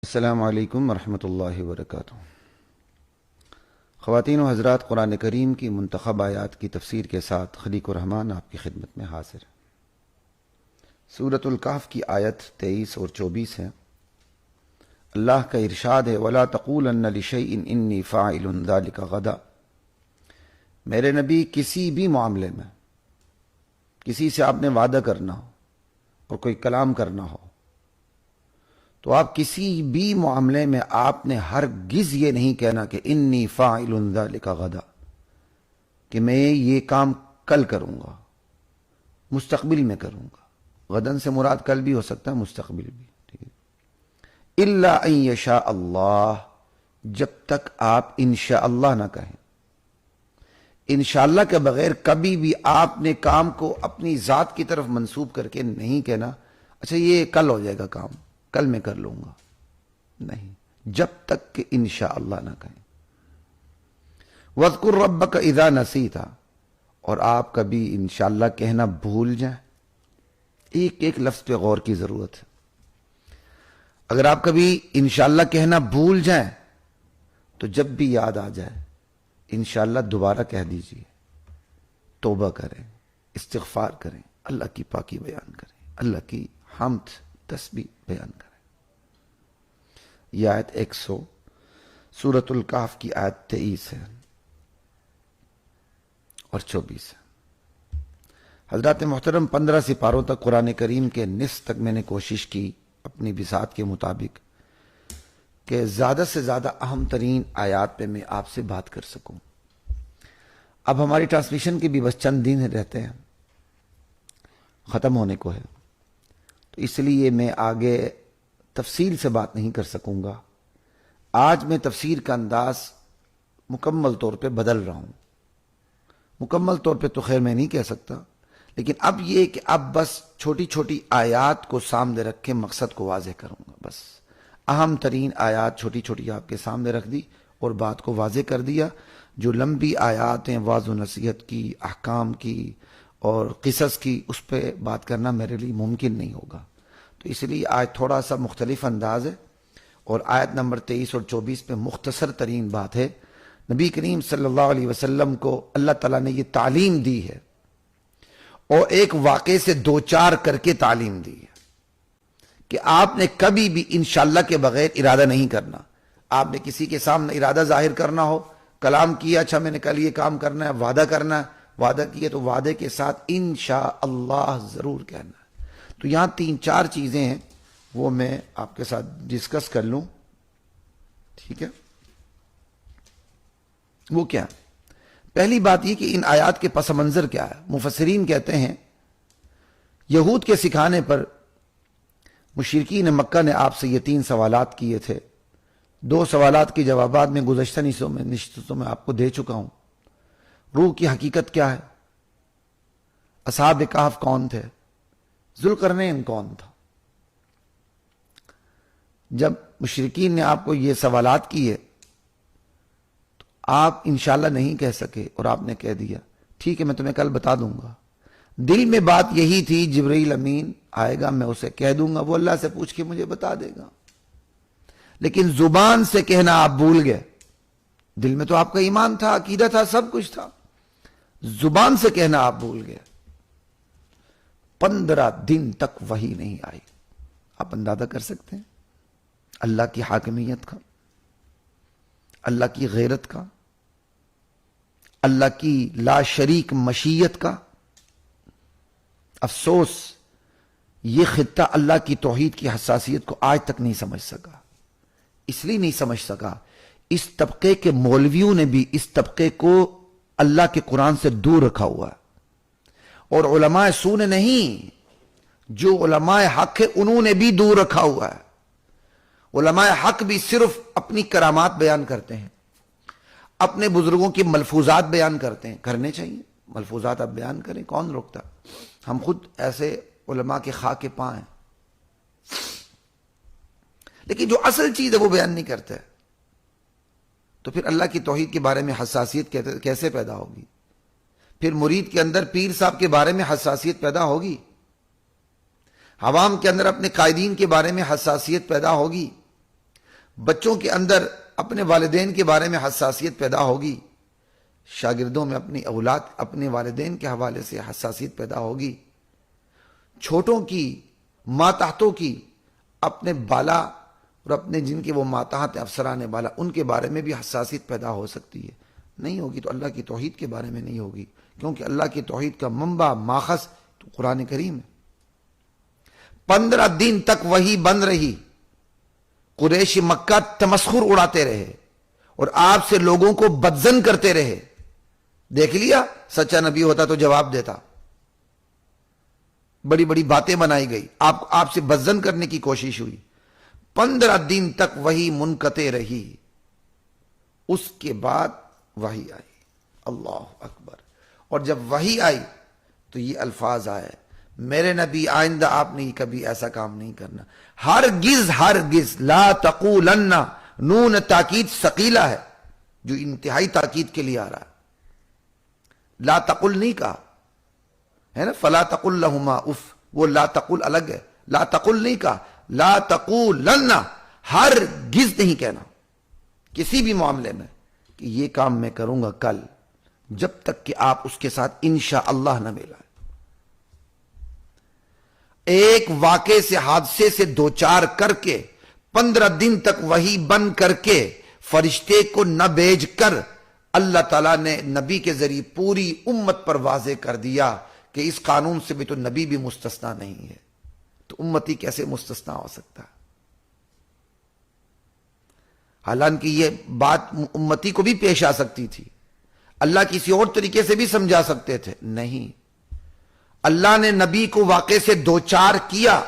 السلام علیکم ورحمۃ اللہ وبرکاتہ۔ خواتین و حضرات، قرآن کریم کی منتخب آیات کی تفسیر کے ساتھ خلیق الرحمن آپ کی خدمت میں حاضر ہے۔ سورۃ الکہف کی آیت 23 اور 24 ہے۔ اللہ کا ارشاد ہے وَلَا تَقُولَنَّ لِشَيْءٍ إِنِّي فَاعِلٌ ذَلِكَ غَدًا۔ میرے نبی، کسی بھی معاملے میں کسی سے آپ نے وعدہ کرنا ہو اور کوئی کلام کرنا ہو تو آپ کسی بھی معاملے میں آپ نے ہرگز یہ نہیں کہنا کہ انی فاعل ذلک غدا، کہ میں یہ کام کل کروں گا، مستقبل میں کروں گا۔ غدن سے مراد کل بھی ہو سکتا ہے، مستقبل بھی، ٹھیک ہے۔ الا ان یشاء اللہ، جب تک آپ انشاءاللہ نہ کہیں۔ انشاءاللہ کے بغیر کبھی بھی آپ نے کام کو اپنی ذات کی طرف منسوب کر کے نہیں کہنا اچھا یہ کل ہو جائے گا، کام کل میں کر لوں گا، نہیں، جب تک کہ انشاءاللہ نہ کہیں۔ وَاذْكُرْ رَبَّكَ إِذَا نَسِيتَ، اور آپ کبھی انشاءاللہ کہنا بھول جائیں۔ ایک ایک لفظ پہ غور کی ضرورت ہے۔ اگر آپ کبھی انشاءاللہ کہنا بھول جائیں تو جب بھی یاد آ جائے انشاءاللہ دوبارہ کہہ دیجئے، توبہ کریں، استغفار کریں، اللہ کی پاکی بیان کریں، اللہ کی حمد تسبیح بیان کریں۔ یہ آیت 100 سورۃ الکہف کی آیت 23 ہے اور 24 ہے۔ حضرات محترم، 15 سپاروں تک قرآن کریم کے نصف تک میں نے کوشش کی اپنی بساط کے مطابق کہ زیادہ سے زیادہ اہم ترین آیات پہ میں آپ سے بات کر سکوں۔ اب ہماری ٹرانسمیشن کے بھی بس چند دن رہتے ہیں، ختم ہونے کو ہے، تو اس لیے میں آگے تفصیل سے بات نہیں کر سکوں گا۔ آج میں تفسیر کا انداز مکمل طور پہ بدل رہا ہوں۔ مکمل طور پہ تو خیر میں نہیں کہہ سکتا، لیکن اب یہ کہ اب بس چھوٹی چھوٹی آیات کو سامنے رکھ کے مقصد کو واضح کروں گا۔ بس اہم ترین آیات چھوٹی چھوٹی آپ کے سامنے رکھ دی اور بات کو واضح کر دیا۔ جو لمبی آیات ہیں واعظ و نصیحت کی، احکام کی اور قصص کی، اس پہ بات کرنا میرے لیے ممکن نہیں ہوگا، تو اس لیے آج تھوڑا سا مختلف انداز ہے۔ اور آیت نمبر 23 اور 24 پہ مختصر ترین بات ہے۔ نبی کریم صلی اللہ علیہ وسلم کو اللہ تعالیٰ نے یہ تعلیم دی ہے اور ایک واقعے سے دو چار کر کے تعلیم دی ہے کہ آپ نے کبھی بھی انشاءاللہ کے بغیر ارادہ نہیں کرنا۔ آپ نے کسی کے سامنے ارادہ ظاہر کرنا ہو، کلام کیا اچھا میں نے کل یہ کام کرنا ہے، وعدہ کرنا ہے، وعدہ کیا تو وعدے کے ساتھ انشاءاللہ ضرور کہنا ہے۔ تو یہاں 3-4 چیزیں ہیں، وہ میں آپ کے ساتھ ڈسکس کر لوں، ٹھیک ہے؟ وہ کیا؟ پہلی بات یہ کہ ان آیات کے پس منظر کیا ہے۔ مفسرین کہتے ہیں یہود کے سکھانے پر مشرکین مکہ نے آپ سے یہ 3 سوالات کیے تھے۔ 2 سوالات کے جوابات میں گزشتہ نشستوں میں آپ کو دے چکا ہوں۔ روح کی حقیقت کیا ہے؟ اصحاب کہف کون تھے؟ ذوالقرنین کون تھا؟ جب مشرکین نے آپ کو یہ سوالات کیے تو آپ انشاءاللہ نہیں کہہ سکے اور آپ نے کہہ دیا ٹھیک ہے میں تمہیں کل بتا دوں گا۔ دل میں بات یہی تھی جبرائیل امین آئے گا، میں اسے کہہ دوں گا، وہ اللہ سے پوچھ کے مجھے بتا دے گا، لیکن زبان سے کہنا آپ بھول گئے۔ دل میں تو آپ کا ایمان تھا، عقیدہ تھا، سب کچھ تھا، زبان سے کہنا آپ بھول گئے۔ 15 دن تک وحی نہیں آئی۔ آپ اندازہ کر سکتے ہیں اللہ کی حاکمیت کا، اللہ کی غیرت کا، اللہ کی لا شریک مشیت کا۔ افسوس یہ خطہ اللہ کی توحید کی حساسیت کو آج تک نہیں سمجھ سکا۔ اس لیے نہیں سمجھ سکا، اس طبقے کے مولویوں نے بھی اس طبقے کو اللہ کے قرآن سے دور رکھا ہوا ہے، اور علماء سو نے نہیں، جو علماء حق ہے انہوں نے بھی دور رکھا ہوا ہے۔ علماء حق بھی صرف اپنی کرامات بیان کرتے ہیں، اپنے بزرگوں کی ملفوظات بیان کرتے ہیں، کرنے چاہیے، ملفوظات آپ بیان کریں، کون روکتا؟ ہم خود ایسے علماء کے خاک پاں ہیں، لیکن جو اصل چیز ہے وہ بیان نہیں کرتے، تو پھر اللہ کی توحید کے بارے میں حساسیت کیسے پیدا ہوگی؟ پھر مرید کے اندر پیر صاحب کے بارے میں حساسیت پیدا ہوگی، عوام کے اندر اپنے قائدین کے بارے میں حساسیت پیدا ہوگی، بچوں کے اندر اپنے والدین کے بارے میں حساسیت پیدا ہوگی، شاگردوں میں اپنی اولاد اپنے والدین کے حوالے سے حساسیت پیدا ہوگی، چھوٹوں کی ماتحتوں کی اپنے بالا اور اپنے جن کے وہ ماتحت افسران بالا ان کے بارے میں بھی حساسیت پیدا ہو سکتی ہے. نہیں ہوگی تو اللہ کی توحید کے بارے میں نہیں ہوگی، کیونکہ اللہ کی توحید کا منبع ماخذ تو قرآن کریم ہے. 15 دن تک وہی بند رہی، قریش مکہ تمسخر اڑاتے رہے اور آپ سے لوگوں کو بدزن کرتے رہے. دیکھ لیا سچا نبی ہوتا تو جواب دیتا. بڑی بڑی باتیں بنائی گئی، آپ سے بدزن کرنے کی کوشش ہوئی. 15 دن تک وہی منقطع رہی. اس کے بعد وحی آئی. اللہ اکبر. اور جب وحی آئی تو یہ الفاظ آئے، میرے نبی آئندہ آپ نے کبھی ایسا کام نہیں کرنا. ہرگز لا تقولن، نون تاکید ثقیلہ ہے جو انتہائی تاکید کے لیے آ رہا ہے. لا تقل نہیں کہا ہے نا، فلا تقل لہما اف، وہ لا تقل الگ ہے. لا تقل نہیں کہا، لا تقولن، ہرگز نہیں کہنا کسی بھی معاملے میں کہ یہ کام میں کروں گا کل، جب تک کہ آپ اس کے ساتھ انشاءاللہ نہ ملائیں. ایک واقعے سے حادثے سے دوچار کر کے 15 دن تک وہی بند کر کے فرشتے کو نہ بھیج کر اللہ تعالیٰ نے نبی کے ذریعے پوری امت پر واضح کر دیا کہ اس قانون سے بھی تو نبی بھی مستثنا نہیں ہے، تو امتی کیسے مستثنا ہو سکتا ہے؟ حالانکہ یہ بات امتی کو بھی پیش آ سکتی تھی، اللہ کسی اور طریقے سے بھی سمجھا سکتے تھے. نہیں، اللہ نے نبی کو واقعے سے دوچار کیا،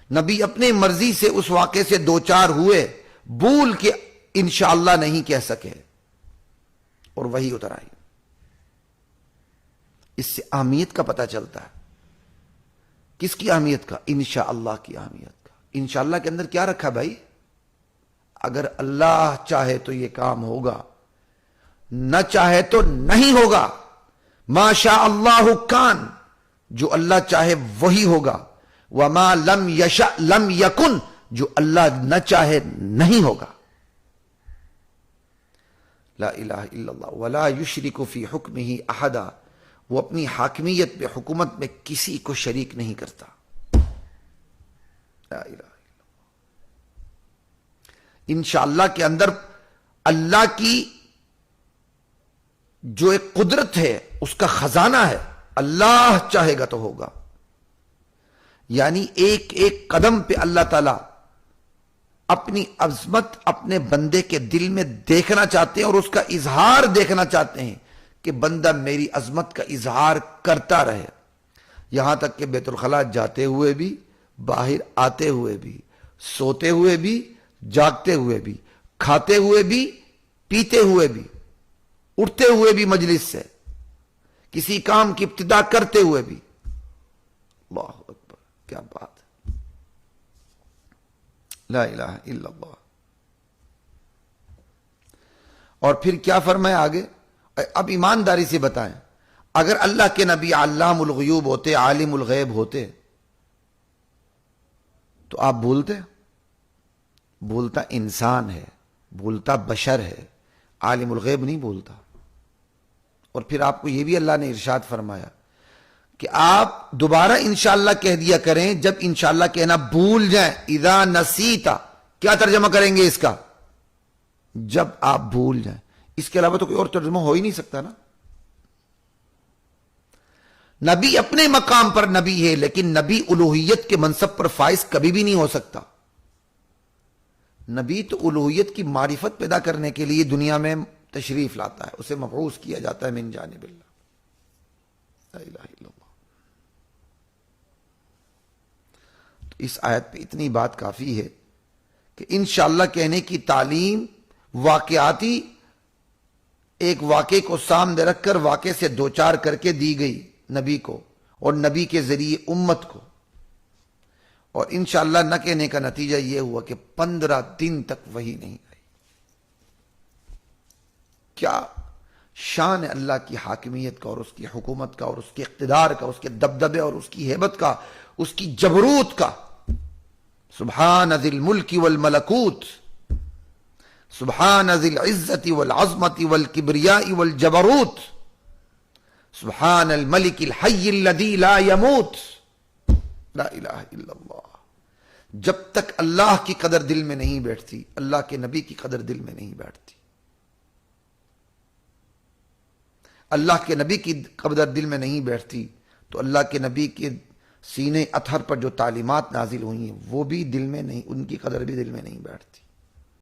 نبی اپنے مرضی سے اس واقعے سے دوچار ہوئے، بھول کے انشاءاللہ نہیں کہہ سکے اور وہی اتر آئی. اس سے اہمیت کا پتہ چلتا ہے. کس کی اہمیت کا؟ انشاءاللہ کی اہمیت کا. انشاءاللہ کے اندر کیا رکھا بھائی؟ اگر اللہ چاہے تو یہ کام ہوگا، نہ چاہے تو نہیں ہوگا. ما شاء اللہ کان، جو اللہ چاہے وہی ہوگا. وما لم یشاء لم یکن، جو اللہ نہ چاہے نہیں ہوگا. لا الہ الا اللہ. ولا یشرک فی حکمہ احدا، وہ اپنی حاکمیت میں حکومت میں کسی کو شریک نہیں کرتا. لا الہ. انشاءاللہ کے اندر اللہ کی جو ایک قدرت ہے اس کا خزانہ ہے. اللہ چاہے گا تو ہوگا. یعنی ایک ایک قدم پہ اللہ تعالی اپنی عظمت اپنے بندے کے دل میں دیکھنا چاہتے ہیں اور اس کا اظہار دیکھنا چاہتے ہیں کہ بندہ میری عظمت کا اظہار کرتا رہے. یہاں تک کہ بیت الخلاء جاتے ہوئے بھی، باہر آتے ہوئے بھی، سوتے ہوئے بھی، جاگتے ہوئے بھی، کھاتے ہوئے بھی، پیتے ہوئے بھی، اٹھتے ہوئے بھی مجلس سے، کسی کام کی ابتدا کرتے ہوئے بھی. اللہ اکبر، کیا بات ہے. لا الہ الا اللہ. اور پھر کیا فرمایا آگے؟ اب ایمانداری سے بتائیں، اگر اللہ کے نبی علام الغیوب ہوتے، عالم الغیب ہوتے تو آپ بھولتے؟ بھولتا انسان ہے، بھولتا بشر ہے، عالم الغیب نہیں بھولتا. اور پھر آپ کو یہ بھی اللہ نے ارشاد فرمایا کہ آپ دوبارہ انشاءاللہ کہہ دیا کریں جب انشاءاللہ کہنا بھول جائیں. اذا نسیتا، کیا ترجمہ کریں گے اس کا؟ جب آپ بھول جائیں. اس کے علاوہ تو کوئی اور ترجمہ ہو ہی نہیں سکتا نا. نبی اپنے مقام پر نبی ہے، لیکن نبی الوہیت کے منصب پر فائز کبھی بھی نہیں ہو سکتا. نبی تو الوہیت کی معرفت پیدا کرنے کے لیے دنیا میں تشریف لاتا ہے، اسے مبعوث کیا جاتا ہے من جانب اللہ. لا الہ الا اللہ. تو اس آیت پہ اتنی بات کافی ہے کہ انشاءاللہ کہنے کی تعلیم واقعاتی ایک واقعے کو سامنے رکھ کر واقعے سے دوچار کر کے دی گئی نبی کو اور نبی کے ذریعے امت کو. اور انشاءاللہ نہ کہنے کا نتیجہ یہ ہوا کہ 15 دن تک وہی نہیں آئی. کیا شان ہے اللہ کی حاکمیت کا اور اس کی حکومت کا اور اس کے اقتدار کا، اس کے دبدبے اور اس کی ہیبت کا، اس کی جبروت کا. سبحان ذی الملک والملکوت. سبحان ذی العزت والعظمت والکبریاء والجبروت، سبحان الملک الحی الذی لا یموت، لا الہ الا اللہ۔ جب تک اللہ کی قدر دل میں نہیں بیٹھتی، اللہ کے نبی کی قدر دل میں نہیں بیٹھتی، اللہ کے نبی کی قدر دل میں نہیں بیٹھتی تو اللہ کے نبی کے سینے اطہر پر جو تعلیمات نازل ہوئی ہیں وہ بھی دل میں نہیں، ان کی قدر بھی دل میں نہیں بیٹھتی۔